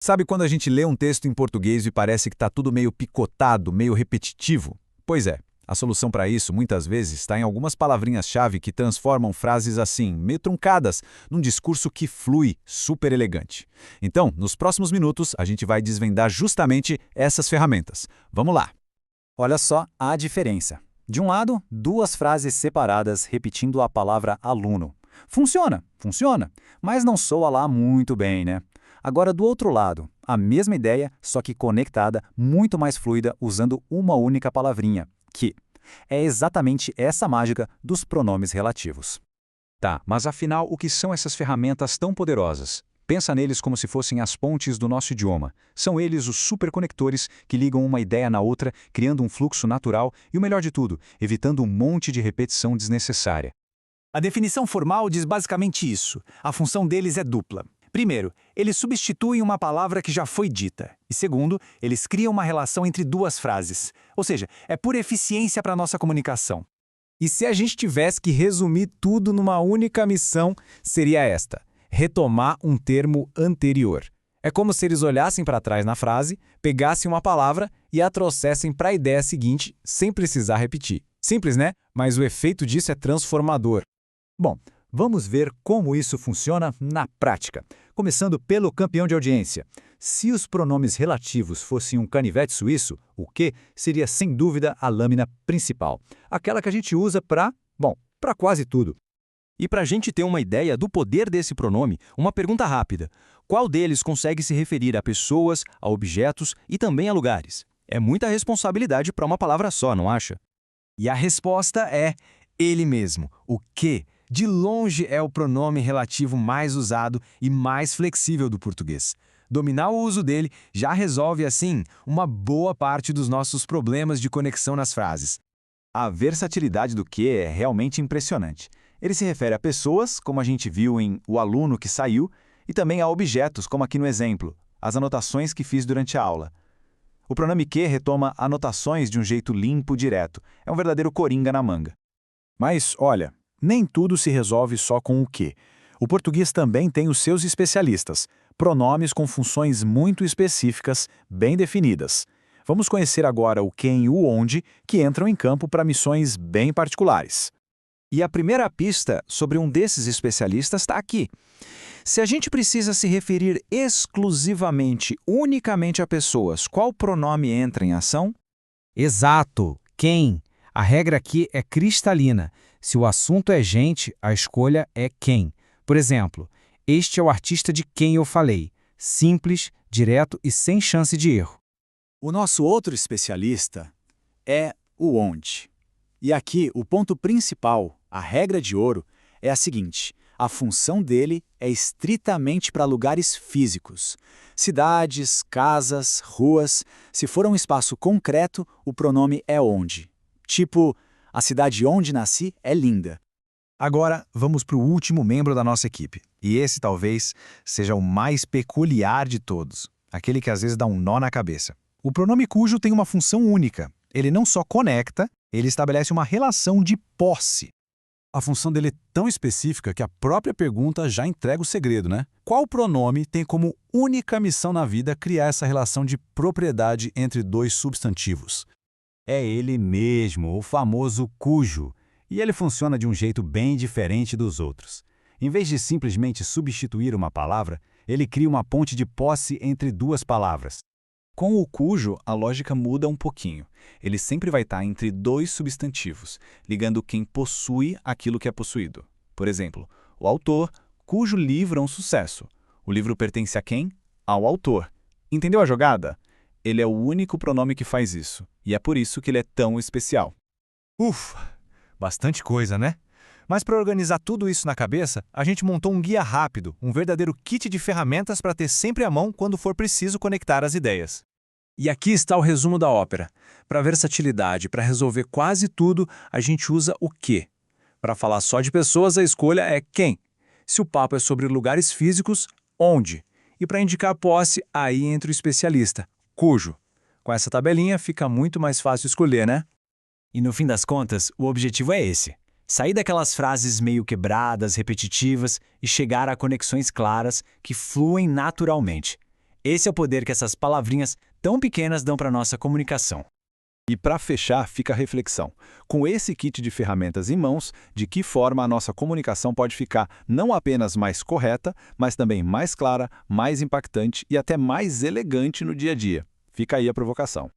Sabe quando a gente lê um texto em português e parece que está tudo meio picotado, meio repetitivo? Pois é, a solução para isso muitas vezes está em algumas palavrinhas-chave que transformam frases assim, meio truncadas, num discurso que flui, super elegante. Então, nos próximos minutos, a gente vai desvendar justamente essas ferramentas. Vamos lá! Olha só a diferença. De um lado, duas frases separadas repetindo a palavra aluno. Funciona, funciona, mas não soa lá muito bem, né? Agora, do outro lado, a mesma ideia, só que conectada, muito mais fluida, usando uma única palavrinha, que é exatamente essa mágica dos pronomes relativos. Tá, mas afinal, o que são essas ferramentas tão poderosas? Pensa neles como se fossem as pontes do nosso idioma. São eles os superconectores que ligam uma ideia na outra, criando um fluxo natural e, o melhor de tudo, evitando um monte de repetição desnecessária. A definição formal diz basicamente isso. A função deles é dupla. Primeiro, eles substituem uma palavra que já foi dita. E segundo, eles criam uma relação entre duas frases. Ou seja, é pura eficiência para a nossa comunicação. E se a gente tivesse que resumir tudo numa única missão, seria esta: retomar um termo anterior. É como se eles olhassem para trás na frase, pegassem uma palavra e a trouxessem para a ideia seguinte, sem precisar repetir. Simples, né? Mas o efeito disso é transformador. Bom, vamos ver como isso funciona na prática. Começando pelo campeão de audiência. Se os pronomes relativos fossem um canivete suíço, o que seria sem dúvida a lâmina principal. Aquela que a gente usa para quase tudo. E para a gente ter uma ideia do poder desse pronome, uma pergunta rápida. Qual deles consegue se referir a pessoas, a objetos e também a lugares? É muita responsabilidade para uma palavra só, não acha? E a resposta é ele mesmo, o que. De longe é o pronome relativo mais usado e mais flexível do português. Dominar o uso dele já resolve, assim, uma boa parte dos nossos problemas de conexão nas frases. A versatilidade do que é realmente impressionante. Ele se refere a pessoas, como a gente viu em O Aluno que Saiu, e também a objetos, como aqui no exemplo, as anotações que fiz durante a aula. O pronome que retoma anotações de um jeito limpo, direto. É um verdadeiro coringa na manga. Mas, olha, nem tudo se resolve só com o que. O português também tem os seus especialistas, pronomes com funções muito específicas, bem definidas. Vamos conhecer agora o quem e o onde, que entram em campo para missões bem particulares. E a primeira pista sobre um desses especialistas está aqui. Se a gente precisa se referir exclusivamente, unicamente a pessoas, qual pronome entra em ação? Exato, quem. A regra aqui é cristalina. Se o assunto é gente, a escolha é quem. Por exemplo, este é o artista de quem eu falei. Simples, direto e sem chance de erro. O nosso outro especialista é o onde. E aqui o ponto principal, a regra de ouro, é a seguinte: a função dele é estritamente para lugares físicos. Cidades, casas, ruas. Se for um espaço concreto, o pronome é onde. Tipo, a cidade onde nasci é linda. Agora, vamos para o último membro da nossa equipe. E esse talvez seja o mais peculiar de todos. Aquele que às vezes dá um nó na cabeça. O pronome cujo tem uma função única. Ele não só conecta, ele estabelece uma relação de posse. A função dele é tão específica que a própria pergunta já entrega o segredo, né? Qual pronome tem como única missão na vida criar essa relação de propriedade entre dois substantivos? É ele mesmo, o famoso cujo. E ele funciona de um jeito bem diferente dos outros. Em vez de simplesmente substituir uma palavra, ele cria uma ponte de posse entre duas palavras. Com o cujo, a lógica muda um pouquinho. Ele sempre vai estar entre dois substantivos, ligando quem possui aquilo que é possuído. Por exemplo, o autor, cujo livro é um sucesso. O livro pertence a quem? Ao autor. Entendeu a jogada? Ele é o único pronome que faz isso, e é por isso que ele é tão especial. Ufa, bastante coisa, né? Mas para organizar tudo isso na cabeça, a gente montou um guia rápido, um verdadeiro kit de ferramentas para ter sempre à mão quando for preciso conectar as ideias. E aqui está o resumo da ópera. Para versatilidade, para resolver quase tudo, a gente usa o que. Para falar só de pessoas, a escolha é quem. Se o papo é sobre lugares físicos, onde. E para indicar posse, aí entra o especialista, cujo. Com essa tabelinha fica muito mais fácil escolher, né? E no fim das contas, o objetivo é esse. Sair daquelas frases meio quebradas, repetitivas e chegar a conexões claras que fluem naturalmente. Esse é o poder que essas palavrinhas tão pequenas dão para nossa comunicação. E para fechar, fica a reflexão. Com esse kit de ferramentas em mãos, de que forma a nossa comunicação pode ficar não apenas mais correta, mas também mais clara, mais impactante e até mais elegante no dia a dia? Fica aí a provocação.